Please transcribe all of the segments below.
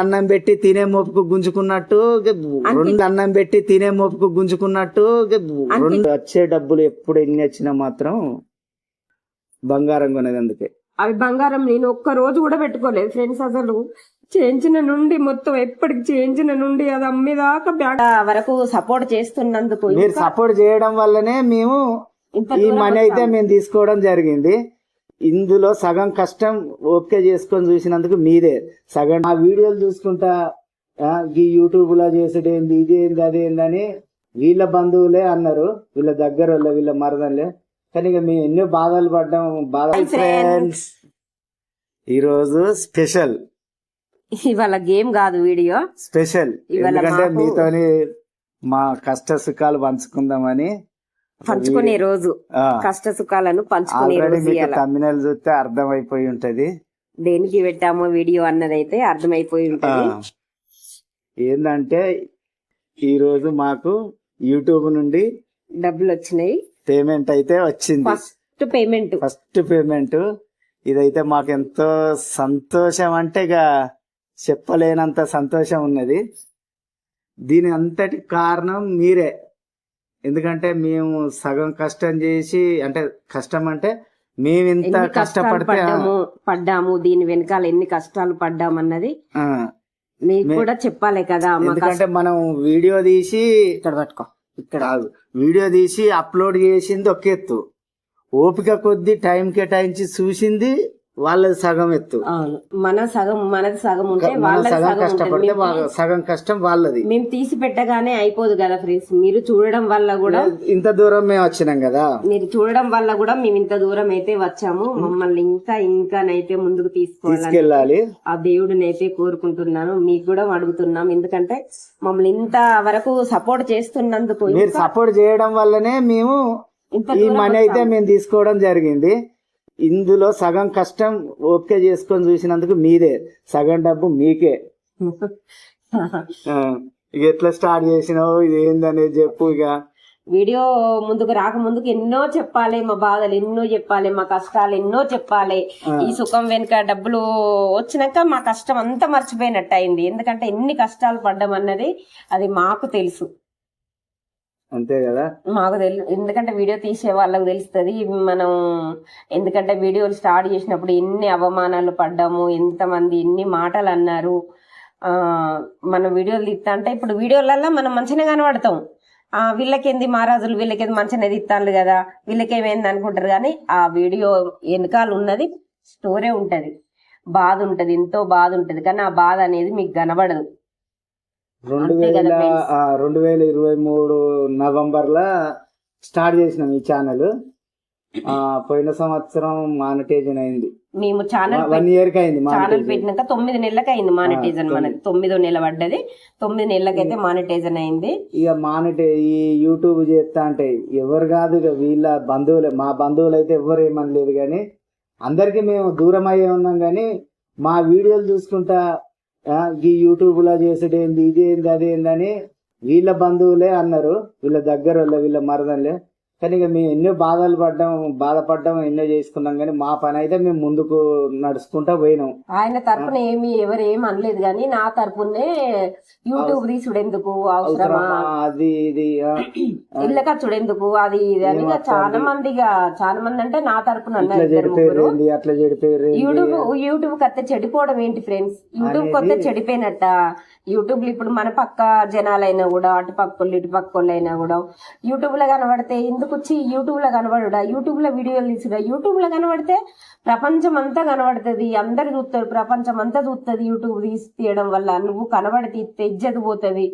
అన్నం పెట్టి తినే మోపుకు గుంజుకున్నట్టు రెండు అన్నం పెట్టి తినే మోపుకు గుంజుకున్నట్టు రెండు వచ్చే డబ్బులు ఎప్పుడు ఎన్ని వచ్చినా మాత్రం బంగారం కొనేది. అందుకే అవి బంగారం నేను ఒక్క రోజు కూడా పెట్టుకోలేదు ఫ్రెండ్స్. అసలు చేయించిన నుండి మొత్తం ఎప్పటికి చేయించిన నుండి అది అమ్మేదాకా బ్యాగ్ వరకు సపోర్ట్ చేస్తున్నందుకు మీరు సపోర్ట్ చేయడం వల్లనే మేము ఈ మనీ అయితే మేము తీసుకోవడం జరిగింది. ఇందులో సగం కష్టం ఓకే చేసుకొని చూసినందుకు మీదే సగం. ఆ వీడియోలు చూసుకుంటా ఈ యూట్యూబ్ లో చేసేటేంది ఇదేంది అదేందని వీళ్ళ బంధువులే అన్నారు, వీళ్ళ దగ్గర వీళ్ళ మరదలే. కానీ ఇక మేము ఎన్నో బాధలు పడ్డాం. ఫ్రెండ్స్ ఈరోజు స్పెషల్, ఇవాళ గేమ్ కాదు వీడియో స్పెషల్. ఎందుకంటే మీతోని మా కష్ట సుఖాలు పంచుకుందామని, పంచుకునే రోజు కష్ట సుఖాలను పంచుకునే రోజు. తమిళ చూస్తే అర్థమైపోయి ఉంటది దేనికి పెట్టామో వీడియో అన్నదైతే అర్థమైపోయి ఉంటది. ఏంటంటే ఈ రోజు మాకు యూట్యూబ్ నుండి డబ్బులు వచ్చినాయి, పేమెంట్ అయితే వచ్చింది. ఫస్ట్ పేమెంట్ ఇదైతే మాకు ఎంతో సంతోషం, అంటే ఇక చెప్పలేనంత సంతోషం ఉన్నది. దీని అంతటి కారణం మీరే. ఎందుకంటే మేము సగం కష్టం చేసి, అంటే కష్టం అంటే మేము ఇంత కష్టపడితే పడ్డాము, దీని వెనకాల ఎన్ని కష్టాలు పడ్డామన్నది మీకు కూడా చెప్పాలి కదా. ఎందుకంటే మనం వీడియో తీసి ఇక్కడ పట్టుకో, ఇక్కడ వీడియో తీసి అప్లోడ్ చేసింది ఒక ఎత్తు, ఓపిక కొద్ది టైం కేటాయించి చూసింది వాళ్ళది సగం ఎత్తు. మనది సగం ఉంటే సగం కష్టపడితే సగం కష్టం వాళ్ళది. మేము తీసి పెట్టగానే అయిపోదు కదా ఫ్రెండ్స్. మీరు చూడడం వల్ల కూడా ఇంత దూరం మేము వచ్చినాం కదా, మీరు చూడడం వల్ల కూడా మేము ఇంత దూరం అయితే వచ్చాము. మమ్మల్ని ఇంకానైతే ముందుకు తీసుకెళ్ళాలి ఆ దేవుడినైతే కోరుకుంటున్నాను. మీకు కూడా అడుగుతున్నాం, ఎందుకంటే మమ్మల్ని ఇంత వరకు సపోర్ట్ చేస్తున్నందుకు. మీరు సపోర్ట్ చేయడం వల్లనే మేము ఈ మనీ అయితే మేము తీసుకోవడం జరిగింది. ఇందులో సగం కష్టం ఓకే చేసుకొని చూసినందుకు మీదే సగం డబ్బు మీకే. ఇక ఎట్లా స్టార్ట్ చేసినావు, ఇది ఏందనేది చెప్పు. ఇక వీడియో ముందుకు రాకముందుకు ఎన్నో చెప్పాలి, మా బాధలు ఎన్నో చెప్పాలి, మా కష్టాలు ఎన్నో చెప్పాలి. ఈ సుఖం వెనుక డబ్బులు వచ్చినాక మా కష్టం అంతా మర్చిపోయినట్టు అయింది. ఎందుకంటే ఎన్ని కష్టాలు పడ్డం అన్నది అది మాకు తెలుసు, అంతే కదా. మాకు తెలుసు, ఎందుకంటే వీడియో తీసే వాళ్ళకి తెలుస్తుంది. మనం ఎందుకంటే వీడియోలు స్టార్ట్ చేసినప్పుడు ఎన్ని అవమానాలు పడ్డాము, ఎంతమంది ఎన్ని మాటలు అన్నారు. మనం వీడియోలు తీస్తా అంటే ఇప్పుడు వీడియోలలో మనం మంచిగా కనబడతాం. వీళ్ళకేంది మహారాజులు, వీళ్ళకేంది మంచిగా తీస్తాను కదా, వీళ్ళకేమైంది అనుకుంటారు. కానీ ఆ వీడియో వెనకాల ఉన్నది స్టోరీ ఉంటది, బాధ ఉంటది, ఎంతో బాధ ఉంటది. కానీ ఆ బాధ అనేది మీకు కనబడదు. 2023 నవంబర్లో స్టార్ట్ చేసినాం ఈ ఛానల్. పోయిన సంవత్సరం మానిటైజన్ అయింది. మేము ఛానల్ 1 year కి అయింది. ఛానల్ పెట్టినాక 9 నెలలకు అయింది మానిటైజన్. మనది 9వ నెల పడ్డది, 9 నెలలకైతే మానిటైజన్ అయింది. ఇక ఈ యూట్యూబ్ చేస్తా అంటే ఎవరు కాదు, ఇక వీళ్ళ బంధువులే. మా బంధువులు అయితే ఎవరు ఏమనలేదు, కానీ అందరికి మేము దూరం అయ్యే ఉన్నాం. కానీ మా వీడియోలు చూసుకుంటా ఈ యూట్యూబ్ లో చేసేటేంది ఇదేంది అదేందని వీళ్ళ బంధువులే అన్నారు, వీళ్ళ దగ్గర వీళ్ళ మరదలే. కానీ ఇక మేము ఎన్నో బాధపడ్డాం, ఎన్నో చేసుకున్నాం. కానీ మా పని అయితే మేము ముందుకు నడుచుకుంటా పోయినాం. ఆయన తరపున ఎవరు ఏమి అనలేదు, కానీ నా తరపునే యూట్యూబ్ తీసుడెందుకు అవసరమా, అది ఇది ఇళ్ళ ఖర్చుడెందుకు, అది ఇది అని చాలా మంది అంటే నా తరపున అట్లా చెడిపోయారు. యూట్యూబ్ కొత్త చెడిపోవడం ఏంటి ఫ్రెండ్స్? యూట్యూబ్ కొత్త చెడిపోయినట్ట. యూట్యూబ్ లో ఇప్పుడు మన పక్క జనాలైనా కూడా, అటు పక్కోళ్ళు ఇటు పక్కోళ్ళు అయినా కూడా యూట్యూబ్ లో కనబడితే ఎందుకు వచ్చి యూట్యూబ్ లో కనబడుడా, యూట్యూబ్ లో వీడియోలు తీసుడా. యూట్యూబ్ లో కనబడితే ప్రపంచం అంతా కనబడుతుంది, అందరు చూస్తారు, ప్రపంచం అంతా చూస్తుంది. యూట్యూబ్ తీయడం వల్ల నువ్వు కనబడి తీస్తే ఇజ్జత్ పోతుంది.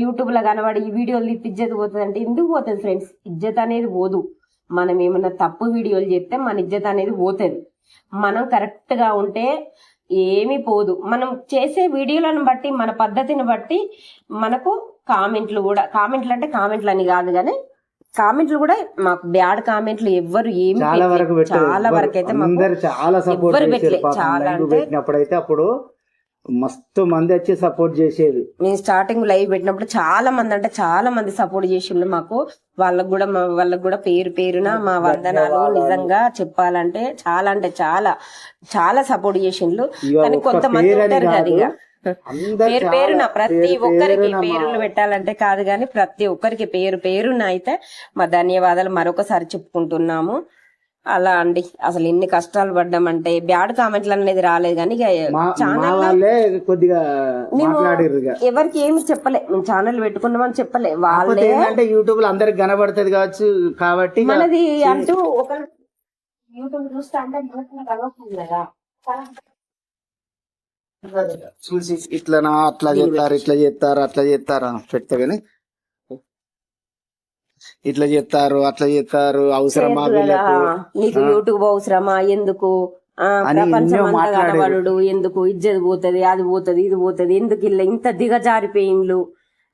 యూట్యూబ్ లో కనబడి ఈ వీడియోలు తీస్తే ఇజ్జత్ పోతుంది అంటే ఎందుకు పోతుంది ఫ్రెండ్స్? ఇజ్జత్ అనేది పోదు. మనం ఏమన్నా తప్పు వీడియోలు చేస్తే మన ఇజ్జత్ అనేది పోతుంది. మనం కరెక్ట్ గా ఉంటే ఏమీ పోదు. మనం చేసే వీడియోలను బట్టి, మన పద్ధతిని బట్టి మనకు కామెంట్లు అంటే కామెంట్లు అని కాదు, కానీ కామెంట్లు కూడా మాకు బ్యాడ్ కామెంట్లు ఎవ్వరు ఏమి చాలా వరకు అయితే చాలా సపోర్ట్ చాలా పెట్టినప్పుడైతే అప్పుడు మస్తు మంది వచ్చి సపోర్ట్ చేసేది. నేను స్టార్టింగ్ లైవ్ పెట్టినప్పుడు చాలా మంది సపోర్ట్ చేసిండ్రు మాకు. వాళ్ళకు కూడా పేరున మా వందనాలు. నిజంగా చెప్పాలంటే చాలా చాలా సపోర్ట్ చేసిండ్రు. కానీ కొంతమంది ఉంటారు కదా, ఇక అందరు పేరు చాలా పేరున ప్రతి ఒక్కరికి పేరున పేర్లు పెట్టాలంటే కాదు కానీ ప్రతి ఒక్కరికి పేరు పేరున అయితే మా ధన్యవాదాలు మరొకసారి చెప్పుకుంటున్నాము. అలా అండి, అసలు ఎన్ని కష్టాలు పడ్డామంటే బ్యాడ్ కామెంట్లు అనేది రాలేదు కానీ ఇక మా ఛానల్ వాళ్ళే కొద్దిగా మాట్లాడారు. ఎవరికి ఏమి చెప్పలే, మేము ఛానల్ పెట్టుకున్నామని చెప్పలే. కాకపోతే వాళ్ళే ఏంటంటే యూట్యూబ్ లో అందరికి కనబడుతుంది కావచ్చు కాబట్టి ఇక మనది అంటూ ఒక యూట్యూబ్ చూస్తే అంటే కనబడుతుంది కదా. చూసి ఇట్లా అట్లా చేస్తారు ఇట్లా చేస్తారు అట్లా చేస్తారు పెడతా గానీ ఇట్లా చేస్తారు అట్లా చేస్తారు అవసరమా వీళ్ళకు నీకు యూట్యూబ్ అవసరమా, ఎందుకు అని ప్రపంచం ఎన్నో అంతా మాట్లాడారు. కనబడు, ఎందుకు ఇజ్జత్ పోతుంది, అది పోతుంది, ఇది పోతుంది, ఎందుకు ఇలా ఇంత దిగజారిపోయిండ్లు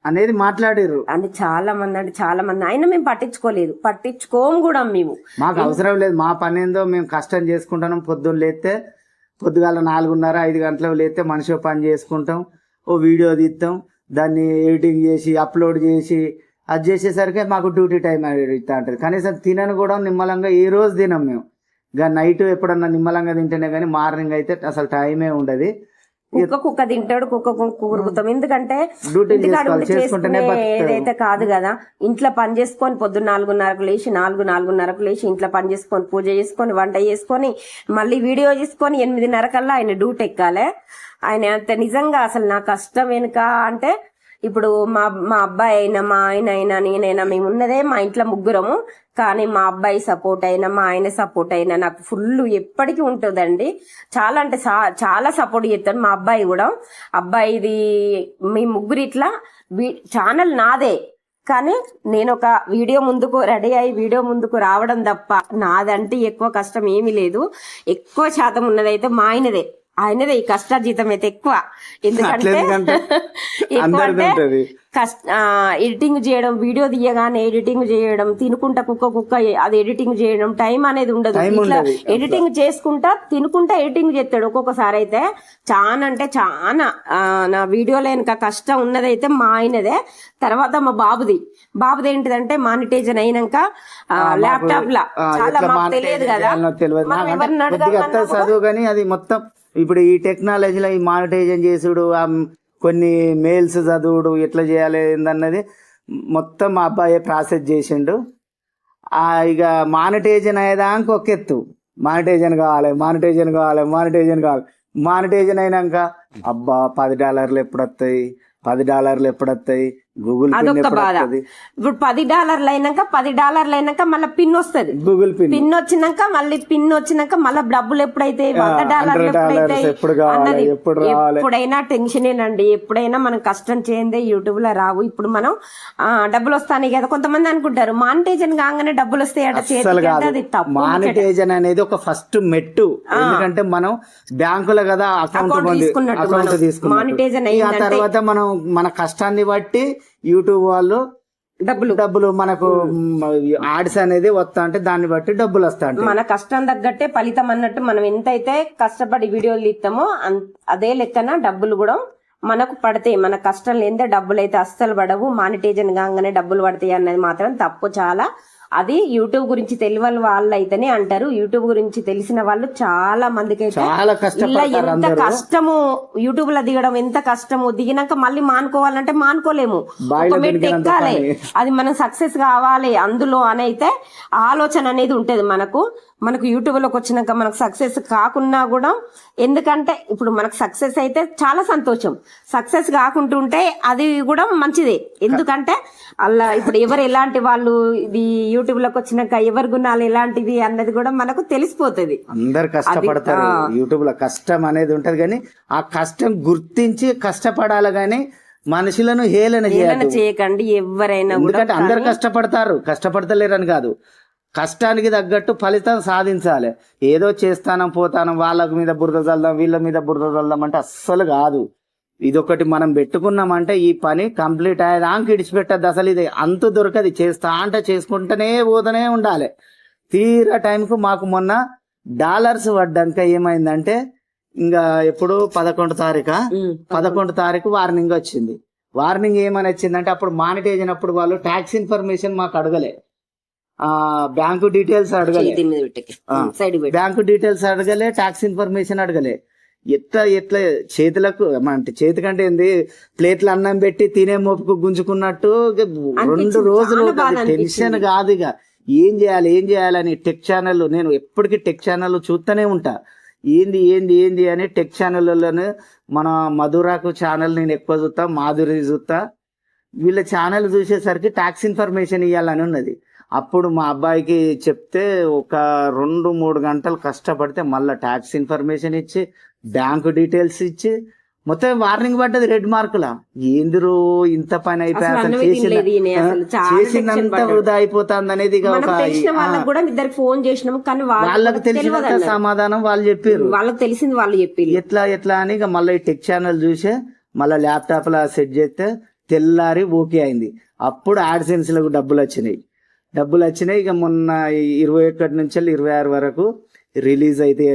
అనేది మాట్లాడారు. అంటే చాలా మంది అయినా మేము పట్టించుకోము కూడా. మేము మాకు అవసరం లేదు, మా పని ఏందో మేము కష్టం చేసుకుంటున్నాం. పొద్దున్న లేస్తే పొద్దుగాల 4:30 5 గంటలకు లేస్తే మనిషి పని చేసుకుంటాం, ఓ వీడియో తీస్తాం, దాన్ని ఎడిటింగ్ చేసి అప్లోడ్ చేసి అది చేసేసరికి మాకు డ్యూటీ టైం ఇస్తా ఉంటుంది. కనీసం తినను కూడా నిమ్మలంగా ఏ రోజు తినం మేము. ఇక నైట్ ఎప్పుడన్నా నిమ్మలంగా తింటేనే కానీ మార్నింగ్ అయితే అసలు టైమే ఉండదు. కుక్క తింటాడు, కుక్క కూరుకుతాం. ఎందుకంటే డ్యూటీ ఇంటికాడ ఉండి చేసుకుంటేనే ఏదైతే కాదు కదా. ఇంట్లో పని చేసుకొని పొద్దున్న 4:30కు లేచి 4:30కు లేచి ఇంట్లో పని చేసుకొని పూజ చేసుకొని వంట చేసుకొని మళ్ళీ వీడియో చేసుకొని 8:30 కల్లా ఆయన డ్యూటీ ఎక్కాలి. ఆయన అంత నిజంగా అసలు నా కష్టం వెనుక అంటే ఇప్పుడు మా అబ్బాయి అయినా మా ఆయన అయినా నేనైనా మేము ఉన్నదే మా ఇంట్లో ముగ్గురము. కానీ మా అబ్బాయి సపోర్ట్ అయినా మా ఆయన సపోర్ట్ అయినా నాకు ఫుల్ ఎప్పటికీ ఉంటుందండి. చాలా అంటే చాలా సపోర్ట్ చేస్తాను మా అబ్బాయి కూడా. అబ్బాయిది మీ ముగ్గురు ఇట్లా ఛానల్ నాదే, కానీ నేను ఒక వీడియో ముందుకు రెడీ అయ్యి వీడియో ముందుకు రావడం తప్ప నాదంటే ఎక్కువ కష్టం ఏమీ లేదు. ఎక్కువ శాతం ఉన్నదైతే మా ఆయనదే ఈ కష్టార్జితం అయితే ఎక్కువ. ఎందుకంటే ఎక్కువ అంటే ఎడిటింగ్ చేయడం, వీడియో తీయగానే ఎడిటింగ్ చేయడం, తినుకుంటా కుక్క అది ఎడిటింగ్ చేయడం, టైం అనేది ఉండదు. ఇట్లా ఎడిటింగ్ చేసుకుంటా తినుకుంటా ఎడిటింగ్ చేస్తాడు. ఒక్కొక్కసారి అయితే చాలా నా వీడియోలో వెనక కష్టం ఉన్నదైతే మా ఆయనదే. తర్వాత మా బాబుది ఏంటిదంటే మానిటైజన్ అయినాక ల్యాప్టాప్ లా చాలా మాకు తెలియదు కదా, ఎవరిని అడగాలన్నా చదువు కానీ అది మొత్తం ఇప్పుడు ఈ టెక్నాలజీలో ఈ మానిటైజేషన్ చేసుడు, కొన్ని మెయిల్స్ చదువుడు ఎట్లా చేయాలి ఏందన్నది మొత్తం మా అబ్బాయి ప్రాసెస్ చేసిండు. ఇక మానిటైజేషన్ అయ్యేదాకా ఒక ఎత్తు, మానిటైజేషన్ కావాలి. మానిటైజేషన్ అయినాక అబ్బా $10 ఎప్పుడు వస్తాయి, $10 ఎప్పుడు వస్తాయి, గూగుల్ అదొక బాధ. ఇప్పుడు $10 అయినాక మళ్ళీ పిన్ వస్తుంది. గూగుల్ పిన్ వచ్చినాక మళ్ళీ డబ్బులు ఎప్పుడైతే $100 అన్నది ఎప్పుడైనా టెన్షనేనండి. ఎప్పుడైనా మనం కష్టం చేయందే యూట్యూబ్ లో రావు. ఇప్పుడు మనం డబ్బులు వస్తాయి కదా, కొంతమంది అనుకుంటారు మానిటైజేషన్ కాగానే డబ్బులు వస్తాయట చేతికి. అది తప్పు. మానిటైజేషన్ అనేది ఒక ఫస్ట్ మెట్టు. ఎందుకంటే మనం బ్యాంకులో కదా అకౌంట్ తీసుకున్నట్టు. మానిటైజేషన్ ఆ తర్వాత మనం మన కష్టాన్ని బట్టి యూట్యూబ్ వాళ్ళు డబ్బులు మనకు యాడ్స్ అనేది వస్తా అంటే దాన్ని బట్టి డబ్బులు వస్తా అంటే మన కష్టం తగ్గట్టే ఫలితం అన్నట్టు. మనం ఎంతైతే కష్టపడి వీడియోలు తీస్తామో అదే లెక్కన డబ్బులు కూడా మనకు పడతాయి. మన కష్టం లేదే డబ్బులు అయితే అస్సలు పడవు. మానిటైజేషన్ కాగానే డబ్బులు పడతాయి అన్నది మాత్రం తప్పు చాలా. అది యూట్యూబ్ గురించి తెలియని వాళ్ళు అయితేనే అంటారు. యూట్యూబ్ గురించి తెలిసిన వాళ్ళు చాలా మందికి అయితే ఎంత కష్టము యూట్యూబ్ లో దిగడం, ఎంత కష్టము. దిగినాక మళ్ళీ మానుకోవాలంటే మానుకోలేము. ఒక మెట్టు ఎక్కాలి, అది మనం సక్సెస్ కావాలి అందులో అని అయితే ఆలోచన అనేది ఉంటది మనకు యూట్యూబ్ లోకి వచ్చినాక మనకు సక్సెస్ కాకున్నా కూడా. ఎందుకంటే ఇప్పుడు మనకు సక్సెస్ అయితే చాలా సంతోషం, సక్సెస్ కాకుంటుంటే అది కూడా మంచిదే. ఎందుకంటే అలా ఇప్పుడు ఎవరు ఎలాంటి వాళ్ళు ఇది యూట్యూబ్ లోకి వచ్చినాక ఎవరి గుణాలు ఎలాంటిది అన్నది కూడా మనకు తెలిసిపోతుంది. అందరు కష్టపడతారు యూట్యూబ్ లో, కష్టం అనేది ఉంటది కానీ ఆ కష్టం గుర్తించి కష్టపడాలి గాని మనుషులను హేళన చేయకండి ఎవరైనా. ఎందుకంటే అందరు కష్టపడతలేరని కాదు, కష్టానికి తగ్గట్టు ఫలితం సాధించాలి. ఏదో చేస్తానం పోతానం వాళ్ళ మీద బురద చల్దాం వీళ్ళ మీద బురద చల్దాం అంటే అస్సలు కాదు. ఇదొకటి మనం పెట్టుకున్నామంటే ఈ పని కంప్లీట్ అయ్యేదానికి ఇడిచిపెట్టద్దు. అసలు ఇది అంతు దొరకది, చేసుకుంటూనే పోతూనే ఉండాలి. తీరా టైంకు మాకు మొన్న $, పడ్డాక ఏమైందంటే ఇంకా ఎప్పుడు 11 తారీఖు వార్నింగ్ వచ్చింది. వార్నింగ్ ఏమని వచ్చిందంటే అప్పుడు మానిటైజేషన్ అప్పుడు వాళ్ళు ట్యాక్స్ ఇన్ఫర్మేషన్ మాకు అడగలే, బ్యాంకు డీటెయిల్స్ అడగలే, ట్యాక్స్ ఇన్ఫర్మేషన్ అడగలే. ఎట్లా చేతులకు అంటే చేతికంటే ఏంది ప్లేట్లు అన్నం పెట్టి తినే మోపుకు గుంజుకున్నట్టు 2 రోజులు టెన్షన్ కాదు. ఇక ఏం చేయాలని టెక్ ఛానల్, నేను ఎప్పటికీ టెక్ ఛానల్ చూస్తూనే ఉంటా. ఏంది అని టెక్ ఛానల్లోనే మన మధురాకు ఛానల్ నేను ఎక్కువ చూస్తా, మాధురి చూస్తా. వీళ్ళ ఛానల్ చూసేసరికి ట్యాక్స్ ఇన్ఫర్మేషన్ ఇవ్వాలని ఉన్నది. అప్పుడు మా అబ్బాయికి చెప్తే ఒక 2-3 గంటలు కష్టపడితే మళ్ళీ ట్యాక్స్ ఇన్ఫర్మేషన్ ఇచ్చి బ్యాంకు డీటెయిల్స్ ఇచ్చి మొత్తం వార్నింగ్ పడ్డది రెడ్ మార్కులా. ఏందిరో ఇంత పని అయిపోయి అసలు చేసినంత వృధా అయిపోతుంది అనేది ఫోన్ చేసినాం కానీ వాళ్ళకి తెలిసినంత సమాధానం వాళ్ళు చెప్పారు, వాళ్ళకి తెలిసింది వాళ్ళు చెప్పారు. ఎట్లా అని ఇక మళ్ళీ టెక్ ఛానల్ చూసే మళ్ళీ ల్యాప్టాప్ లా సెట్ చేస్తే తెల్లారి ఓకే అయింది. అప్పుడు యాడ్సెన్స్ లకు డబ్బులు వచ్చినాయి. ఇక మొన్న 21 నుంచి 26 వరకు రిలీజ్ అయితే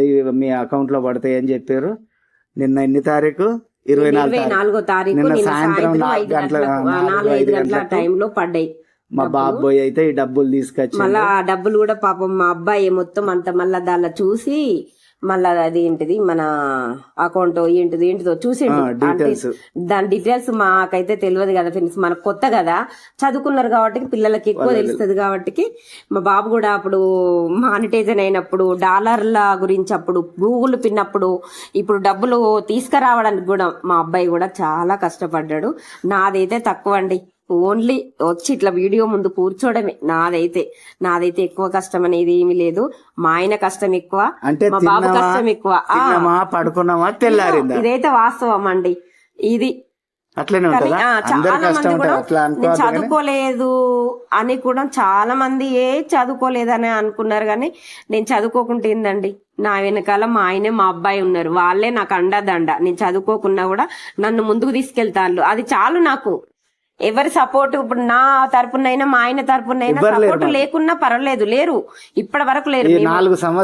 మీ అకౌంట్ లో పడతాయి అని చెప్పారు. నిన్న ఎన్ని తారీఖు? 24వ తారీఖు నిన్న సాయంత్రం 4 గంటల టైంలో పడ్డాయి. మా బాబోయ్ అయితే ఈ డబ్బులు తీసుకొచ్చి మళ్ళా ఆ డబ్బులు కూడా పాపం మా అబ్బాయి మొత్తం అంత మళ్ళా దానిలో చూసి మళ్ళా అది ఏంటిది మన అకౌంట్ ఏంటిదో చూసిండు. దాని డీటెయిల్స్ మాకైతే తెలియదు కదా ఫ్రెండ్స్, మనకు కొత్త కదా, చదువుకున్నారు కాబట్టి పిల్లలకి ఎక్కువ తెలుస్తుంది కాబట్టి. మా బాబు కూడా అప్పుడు మానిటైజన్ అయినప్పుడు డాలర్ల గురించి అప్పుడు గూగుల్ పిన్నప్పుడు ఇప్పుడు డబ్బులు తీసుకురావడానికి కూడా మా అబ్బాయి కూడా చాలా కష్టపడ్డాడు. నాదైతే తక్కువ అండి, ఓన్లీ వచ్చి ఇట్లా వీడియో ముందు కూర్చోవడమే. నాదైతే ఎక్కువ కష్టం అనేది ఏమీ లేదు. మా ఆయన కష్టం ఎక్కువ, మా బాబు కష్టం ఎక్కువ. పడుకున్నామా తెల్లారిందా, ఇదైతే వాస్తవం అండి. ఇది చాలా మంది కూడా నేను చదువుకోలేదు అని కూడా చాలా మంది చదువుకోలేదని అనుకున్నారు, కానీ నేను చదువుకోకుండా ఏందండి, నా వెనకాల మా ఆయనే మా అబ్బాయి ఉన్నారు. వాళ్ళే నాకు అండదండ. నేను చదువుకోకున్నా కూడా నన్ను ముందుకు తీసుకెళ్తాను. అది చాలు నాకు. ఎవరి సపోర్ట్ ఇప్పుడు నా తరపునైనా మా ఆయన తరపునైనా సపోర్ట్ లేకున్నా పర్వాలేదు, లేరు, ఇప్పటి వరకు లేరు.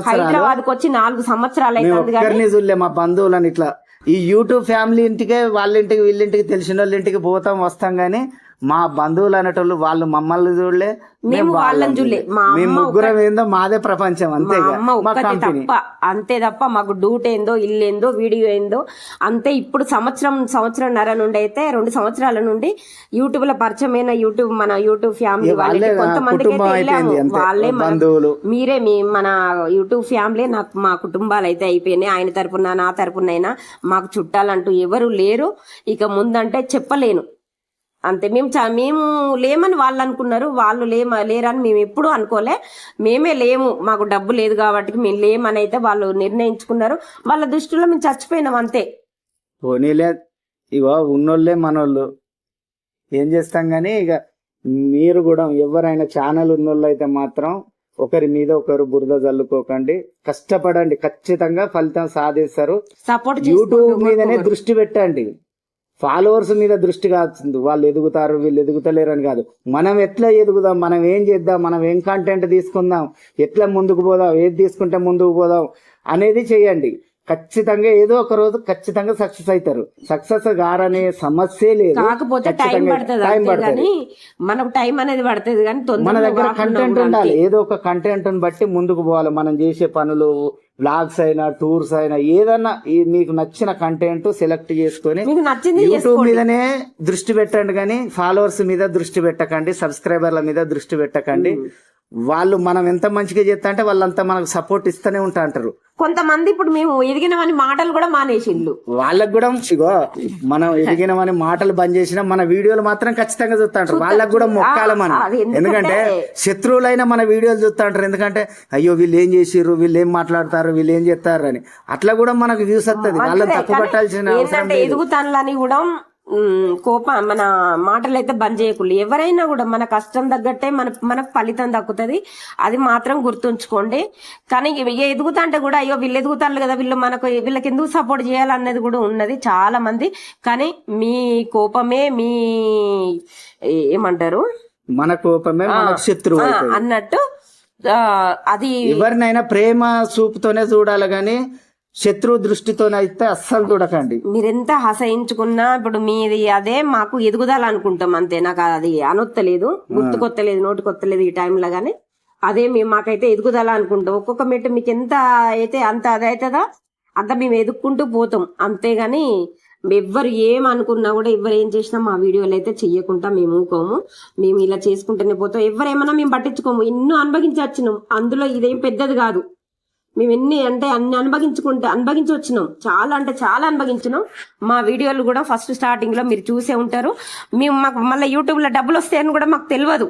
హైదరాబాద్ కు వచ్చి 4 సంవత్సరాలు అయితే మా బంధువులని ఇట్లా ఈ యూట్యూబ్ ఫ్యామిలీ ఇంటికే వాళ్ళింటికి వీళ్ళింటికి తెలిసిన వాళ్ళ ఇంటికి పోతాం వస్తాం, గానీ మా బంధువులు అనేటోళ్ళు వాళ్ళు మమ్మల్ని చూడలే, మేము వాళ్ళని చూడలే. మా ముగ్గురం ఏందో మాదే ప్రపంచం అంతే తప్ప, అంతే తప్ప మాకు డ్యూటీ ఏందో, ఇల్లు ఏందో, వీడియో ఏందో అంతే. ఇప్పుడు సంవత్సరంన్నర నుండి అయితే 2 సంవత్సరాల నుండి యూట్యూబ్ లో పరిచయమైన మన యూట్యూబ్ ఫ్యామిలీ వాళ్ళే కొంతమందికి వాళ్ళే బంధువులు. మీరే మన యూట్యూబ్ ఫ్యామిలీ నాకు మా కుటుంబాలు అయితే అయిపోయినాయి. ఆయన తరపున నా తరపునైనా మాకు చుట్టాలంటూ ఎవరు లేరు. ఇక ముందంటే చెప్పలేను అంతే. మేము లేమని వాళ్ళు అనుకున్నారు, వాళ్ళు లేరని మేము ఎప్పుడు అనుకోలే. మేమే లేము, మాకు డబ్బు లేదు కాబట్టి మేము లేమని అయితే వాళ్ళు నిర్ణయించుకున్నారు. వాళ్ళ దృష్టిలో మేము చచ్చిపోయినాం అంతే. పోనీలే, ఇగో ఉన్నోళ్ళే మనోళ్ళు, ఏం చేస్తాం. గానీ ఇక మీరు కూడా ఎవరైనా ఛానల్ ఉన్నోళ్ళు అయితే మాత్రం ఒకరి మీద ఒకరు బురద జల్లుకోకండి, కష్టపడండి, ఖచ్చితంగా ఫలితం సాధిస్తారు. సపోర్ట్ యూట్యూబ్ మీదనే దృష్టి పెట్టండి, ఫాలోవర్స్ మీద దృష్టి కాదు. వాళ్ళు ఎదుగుతారు వీళ్ళు ఎదుగుతలేరు అని కాదు. మనం ఎట్లా ఎదుగుదాం, మనం ఏం చేద్దాం, మనం ఏం కంటెంట్ తీసుకుందాం, ఎట్లా ముందుకు పోదాం, ఏది తీసుకుంటే ముందుకు పోదాం అనేది చేయండి. ఖచ్చితంగా ఏదో ఒక రోజు ఖచ్చితంగా సక్సెస్ అవుతారు. సక్సెస్ గారనే సమస్య లేదు, కాకపోతే టైం పడుతుంది. మనకు టైం అనేది పడుతుంది, కానీ మన దగ్గర కంటెంట్ ఉండాలి. ఏదో ఒక కంటెంట్ బట్టి ముందుకు పోవాలి. మనం చేసే పనులు, వ్లాగ్స్ అయినా టూర్స్ అయినా ఏదన్నా మీకు నచ్చిన కంటెంట్ సెలెక్ట్ చేసుకొని యూట్యూబ్ మీదనే దృష్టి పెట్టండి, కానీ ఫాలోవర్స్ మీద దృష్టి పెట్టకండి, సబ్స్క్రైబర్ల మీద దృష్టి పెట్టకండి. వాళ్ళు మనం ఎంత మంచిగా చేస్తా అంటే వాళ్ళంతా మనకు సపోర్ట్ ఇస్తూనే ఉంటా అంటారు. కొంతమంది ఇప్పుడు మేము ఎదిగినవని మాటలు కూడా మానేసిండ్రు. వాళ్ళకు కూడా ఇగో మనం ఎదిగినవని మాటలు బంద్ చేసినా మన వీడియోలు మాత్రం ఖచ్చితంగా చూస్తా అంటారు. వాళ్ళకు కూడా మొక్కాలి మనం, ఎందుకంటే శత్రువులైనా మన వీడియోలు చూస్తా అంటారు. ఎందుకంటే అయ్యో వీళ్ళు ఏం చేసిర్రు, వీళ్ళు ఏం మాట్లాడతారు, వీళ్ళు ఏం చేస్తారు అని అట్లా కూడా మనకు వ్యూస్ వస్తుంది. వాళ్ళని తప్పు పట్టాల్సిన అవసరం లేదు. ఎదుగుతానని కూడా మన మాటలు అయితే బంద్ చేయకూడదు. ఎవరైనా కూడా మన కష్టం తగ్గట్టే మనకు ఫలితం దక్కుతుంది, అది మాత్రం గుర్తుంచుకోండి. కానీ ఎదుగుతా అంటే కూడా అయ్యో వీళ్ళు ఎదుగుతారు కదా, వీళ్ళకి ఎందుకు సపోర్ట్ చేయాలన్నది కూడా ఉన్నది చాలా మంది. కానీ మీ కోపమే మీ ఏమంటారు, మన కోపమే శత్రువు అన్నట్టు. అది ఎవరినైనా ప్రేమ చూపుతోనే చూడాలి, గాని శత్రు దృష్టితోనైతే అస్సలు చూడకండి. మీరెంత హసయించుకున్నా ఇప్పుడు మీది అదే మాకు ఎదుగుదల అనుకుంటాం అంతే. నాకు అది అనొత్తలేదు, గుర్తుకొత్తలేదు, నోటికొత్తలేదు ఈ టైంలో. గానీ అదే మాకైతే ఎదుగుదల అనుకుంటాం. ఒక్కొక్క మెట్టు మీకు ఎంత అయితే అంత అదవుతుందా అంతా మేము ఎదుక్కుంటూ పోతాం అంతేగాని ఎవ్వరు ఏమనుకున్నా కూడా ఎవరు ఏం చేసినా మా వీడియోలు అయితే చెయ్యకుండా మేము ఊకోము. మేము ఇలా చేసుకుంటూనే పోతాం. ఎవరేమన్నా మేము పట్టించుకోము. ఎన్నో అనుభవించొచ్చినాం. అందులో ఇదేం పెద్దది కాదు. మేము ఎన్ని అంటే అన్ని అనుభవించి వచ్చినాం. చాలా అంటే చాలా అనుభవించినాం. మా వీడియోలు కూడా ఫస్ట్ స్టార్టింగ్ లో మీరు చూసే ఉంటారు. మేము మాకు మళ్ళీ యూట్యూబ్ లో డబ్బులు వస్తాయని కూడా మాకు తెలియదు.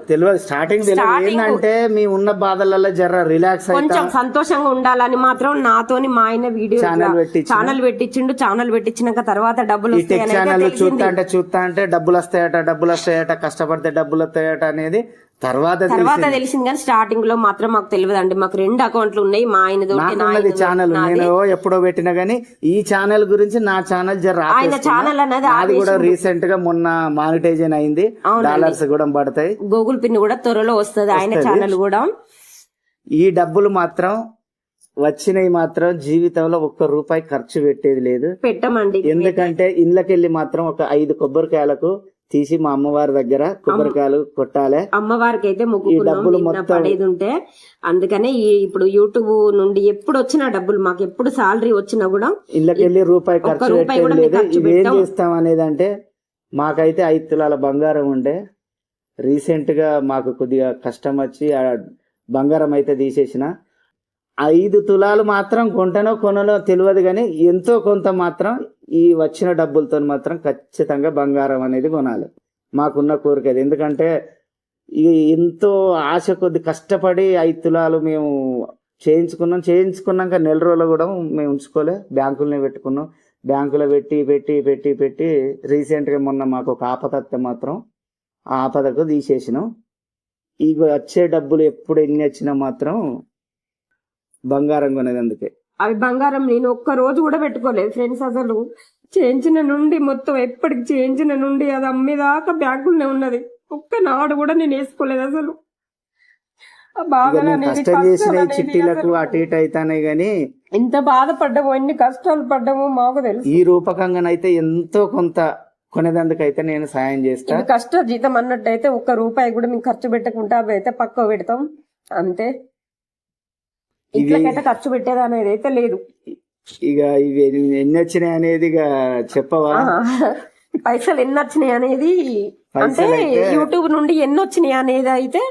స్టార్టింగ్ ఏంటంటే మీ ఉన్న బాధలలో జర రిలాక్స్ కొంచెం సంతోషంగా ఉండాలని మాత్రం నాతోని మా ఆయన వీడియో ఛానల్ పెట్టించిండు. ఛానల్ పెట్టించినాక తర్వాత డబ్బులు చూస్తా అంటే డబ్బులు వస్తాయట కష్టపడితే డబ్బులు వస్తాయట అనేది తర్వాత తెలిసింది. కానీ స్టార్టింగ్ లో మాత్రం మాకు తెలియదు అండి. మాకు 2 అకౌంట్లు ఉన్నాయి. మా ఆయన ఛానల్ నేను ఎప్పుడో పెట్టినా గానీ ఈ ఛానల్ గురించి నా ఛానల్ ఆయన ఛానల్ అనేది అది కూడా రీసెంట్ గా మొన్న మానిటైజేషన్ అయింది. డాలర్స్ కూడా పడతాయి. గూగుల్ పిన్ కూడా త్వరలో వస్తుంది ఆయన ఛానల్ కూడా. ఈ డబ్బులు మాత్రం వచ్చినవి మాత్రం జీవితంలో ₹1 ఖర్చు పెట్టేది లేదు. పెట్టమండి. ఎందుకంటే ఇళ్ళకెళ్ళి మాత్రం ఒక 5 కొబ్బరికాయలకు తీసి మా అమ్మవారి దగ్గర కొబ్బరికాయలు కొట్టాలి. అమ్మవారికి అయితే డబ్బులు పడేది ఉంటే అందుకనే ఇప్పుడు యూట్యూబ్ నుండి ఎప్పుడు వచ్చిన డబ్బులు మాకు ఎప్పుడు సాలరీ వచ్చినా కూడా ఇళ్ళకెళ్ళి ₹1 ఖర్చు పెట్టేది లేదు. ఇవేం చేస్తాం అనేది అంటే మాకైతే 5 తులాల బంగారం ఉండే. రీసెంట్ గా మాకు కొద్దిగా కష్టం వచ్చి ఆ బంగారం అయితే తీసేసిన. 5 తులాలు మాత్రం కొంటనో కొననో తెలియదు కానీ ఎంతో కొంత మాత్రం ఈ వచ్చిన డబ్బులతో మాత్రం ఖచ్చితంగా బంగారం అనేది కొనాలి. మాకున్న కోరిక అది. ఎందుకంటే ఎంతో ఆశ కొద్ది కష్టపడి 5 తులాలు మేము చేయించుకున్నాక నెల రోజులు కూడా మేము ఉంచుకోలే. బ్యాంకులనే పెట్టుకున్నాం. బ్యాంకులో పెట్టి పెట్టి పెట్టి పెట్టి రీసెంట్గా మొన్న మాకు ఒక ఆపద వస్తే మాత్రం ఆ ఆపదకు తీసేసినాం. ఇవి వచ్చే డబ్బులు ఎప్పుడు ఎన్ని వచ్చినా మాత్రం బంగారం కొనేది. అందుకే అవి బంగారం నేను ఒక్క రోజు కూడా పెట్టుకోలేదు ఫ్రెండ్స్. అసలు చేయించిన నుండి మొత్తం ఎప్పటికి చేయించిన నుండి అది అమ్మేదాకా బ్యాంకులోనే ఉన్నది. ఒక్క నాడు కూడా నేను వేసుకోలేదు అసలు. కష్టం చేసిన చిట్టీలకు అటు ఇటు అవుతానే గానీ ఎంత బాధపడ్డామో ఎన్ని కష్టాలు పడ్డామో మాకు తెలుసు. ఈ రూపకంగానైతే ఎంతో కొంత కొనేదందుకైతే నేను సాయం చేస్తాను. కష్ట జీతం అన్నట్టయితే ₹1 కూడా మేము ఖర్చు పెట్టకుండా అవి అయితే పక్క పెడతాం అంతే. ఇంట్లోకైతే ఖర్చు పెట్టేది అనేది అయితే లేదు. ఇక ఇవి ఎన్ని వచ్చినాయి అనేది ఇక చెప్పవా? పైసలు ఎన్ని వచ్చినాయి అనేది అంటే యూట్యూబ్ నుండి ఎన్ని వచ్చినాయి అనేది అయితే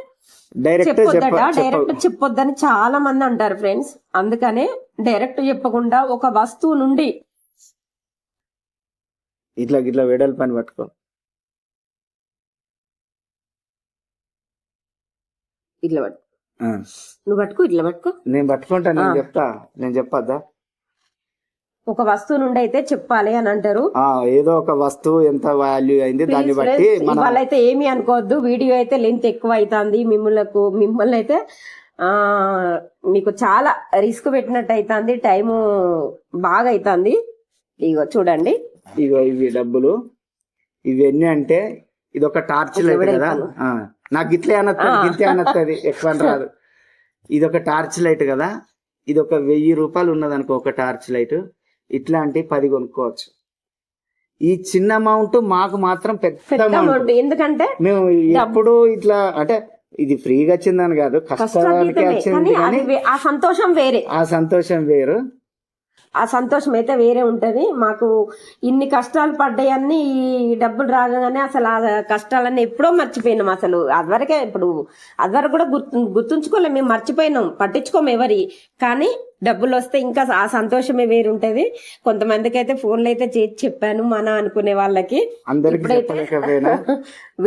డైరెక్ట్ చెప్పొద్దని చాలా మంది అంటారు ఫ్రెండ్స్. అందుకనే డైరెక్ట్ చెప్పకుండా ఒక వస్తువు నుండి ఇట్లా వెడల్ పని పట్టుకో. ఇట్లా పట్టుకో. నువ్వు పట్టుకో. ఇట్లా పట్టుకో. నేను పట్టుకుంటా. నేను చెప్పద్దా? ఒక వస్తువు నుండి అయితే చెప్పాలి అని అంటారు. ఏదో ఒక వస్తువు ఎంత వాల్యూ అయింది దాన్ని బట్టి వాళ్ళైతే ఏమి అనుకోవద్దు. వీడియో అయితే లెంత్ ఎక్కువ అవుతుంది. మిమ్మల్ని అయితే మీకు చాలా రిస్క్ పెట్టినట్టు అవుతుంది. టైము బాగా అవుతుంది. ఇగో చూడండి. ఇగో ఇవి డబ్బులు ఇవన్నీ అంటే ఇది ఒక టార్చ్ లైట్ కదా. నాకు ఇట్లే అనొస్తుంది ఇంతే అనొస్తుంది ఎక్కువ రాదు. ఇది ఒక టార్చ్ లైట్ కదా. ఇది ఒక ₹1000 ఉన్నది అనుకో ఒక టార్చ్ లైట్. ఇట్లాంటి 10 కొనుక్కోవచ్చు. ఈ చిన్న అమౌంట్ మాకు మాత్రం పెద్ద అమౌంట్. ఎందుకంటే మేము ఎప్పుడు ఇట్లా అంటే ఇది ఫ్రీగా వచ్చిందని కాదు, కష్టానికి వచ్చింది. ఆ సంతోషం వేరే. ఆ సంతోషం వేరు. ఆ సంతోషం అయితే వేరే ఉంటది. మాకు ఇన్ని కష్టాలు పడ్డాయన్ని ఈ డబ్బులు రాగానే అసలు ఆ కష్టాలన్నీ ఎప్పుడో మర్చిపోయినాం. అసలు అదివరకే అదివరకు కూడా గుర్తుంచుకోలేము. మేము మర్చిపోయినాం, పట్టించుకోము ఎవరి. కానీ డబ్బులు వస్తే ఇంకా ఆ సంతోషమే వేరుంటది. కొంతమందికి అయితే ఫోన్లు అయితే చేసి చెప్పాను మన అనుకునే వాళ్ళకి.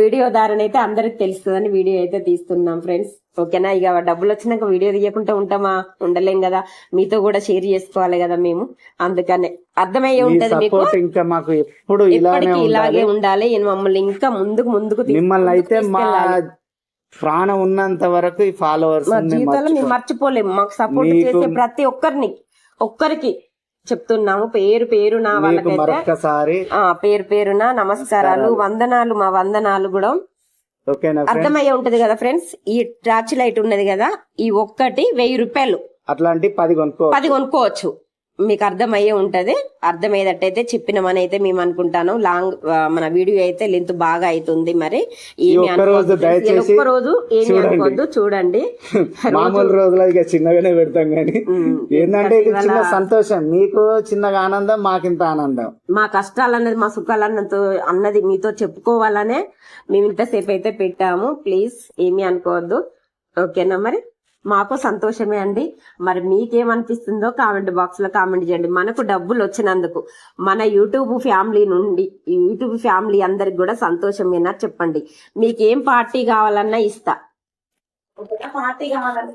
వీడియో ద్వారా అయితే అందరికి తెలుస్తుందని వీడియో అయితే తీస్తున్నాం ఫ్రెండ్స్. ఓకేనా? ఇక డబ్బులు వచ్చినాక వీడియో తీయకుండా ఉంటామా? ఉండలేం కదా. మీతో కూడా షేర్ చేసుకోవాలి కదా మేము. అందుకనే అర్థమయ్యే ఉంటది మీకు. ఇంకా మాకు ఎప్పుడు ఇలాగే ఉండాలి. మమ్మల్ని ఇంకా ముందుకు మిమ్మల్ని అయితే మా ప్రాణం ఉన్నంత వరకు ఈ ఫాలోవర్స్ జీవితంలో మేము మర్చిపోలేము. మాకు సపోర్ట్ చేసే ప్రతి ఒక్కరికి చెప్తున్నాము పేరు నా వాళ్ళకైతే పేరున నమస్కారాలు, వందనాలు. మా వందనాలు కూడా అర్థమయ్యే ఉంటది కదా ఫ్రెండ్స్. ఈ టార్చ్ లైట్ ఉన్నది కదా, ఈ ఒక్కటి ₹1000. అట్లాంటి 10 కొనుక్కోవచ్చు. మీకు అర్థమయ్యే ఉంటది. అర్థమయ్యేటట్టయితే చెప్పినామని అయితే మేము అనుకుంటాను. మన వీడియో అయితే లెంత్ బాగా అవుతుంది. మరి ఏమి ఒక్కరోజు దయచేసి ఒక్కరోజు ఏమి అనుకోవద్దు, చూడండి. మామూలు రోజులు ఇక చిన్నగానే పెడతాం కానీ ఏంటంటే ఇది చిన్న సంతోషం, మీకు చిన్నగా ఆనందం, మాకింత ఆనందం. మా కష్టాలు అన్నది మా సుఖాలు అన్నది మీతో చెప్పుకోవాలనే మేము ఇంతసేపు అయితే పెట్టాము. ప్లీజ్ ఏమి అనుకోవద్దు, ఓకేనా? మరి మాకు సంతోషమే అండి. మరి మీకేమనిపిస్తుందో కామెంట్ బాక్స్ లో కామెంట్ చేయండి. మనకు డబ్బులు వచ్చినందుకు మన యూట్యూబ్ ఫ్యామిలీ నుండి, యూట్యూబ్ ఫ్యామిలీ అందరికి కూడా సంతోషమేనా చెప్పండి. మీకేం పార్టీ కావాలన్నా ఇస్తా. పార్టీ కావాలన్నా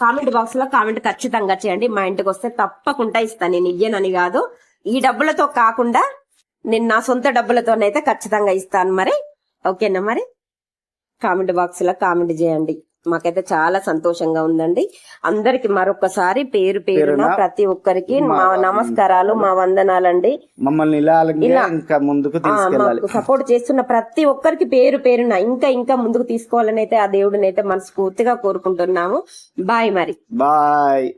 కామెంట్ బాక్స్ లో కామెంట్ ఖచ్చితంగా చేయండి. మా ఇంటికి వస్తే తప్పకుండా ఇస్తాను. నేను ఇయ్యనని కాదు, ఈ డబ్బులతో కాకుండా నేను నా సొంత డబ్బులతోనైతే ఖచ్చితంగా ఇస్తాను. మరి ఓకేనా? మరి కామెంట్ బాక్స్ లో కామెంట్ చేయండి. మాకైతే చాలా సంతోషంగా ఉందండి. అందరికి మరొకసారి పేరు పేరున ప్రతి ఒక్కరికి మా నమస్కారాలు, మా వందనాలండి. మమ్మల్ని ఇలా ఇంకా ముందుకు తీసుకెళ్ళాలి. సపోర్ట్ చేస్తున్న ప్రతి ఒక్కరికి పేరు పేరున ఇంకా ముందుకు తీసుకోవాలని అయితే ఆ దేవుడిని అయితే మనస్ఫూర్తిగా కోరుకుంటున్నాము. బాయ్. మరి బాయ్.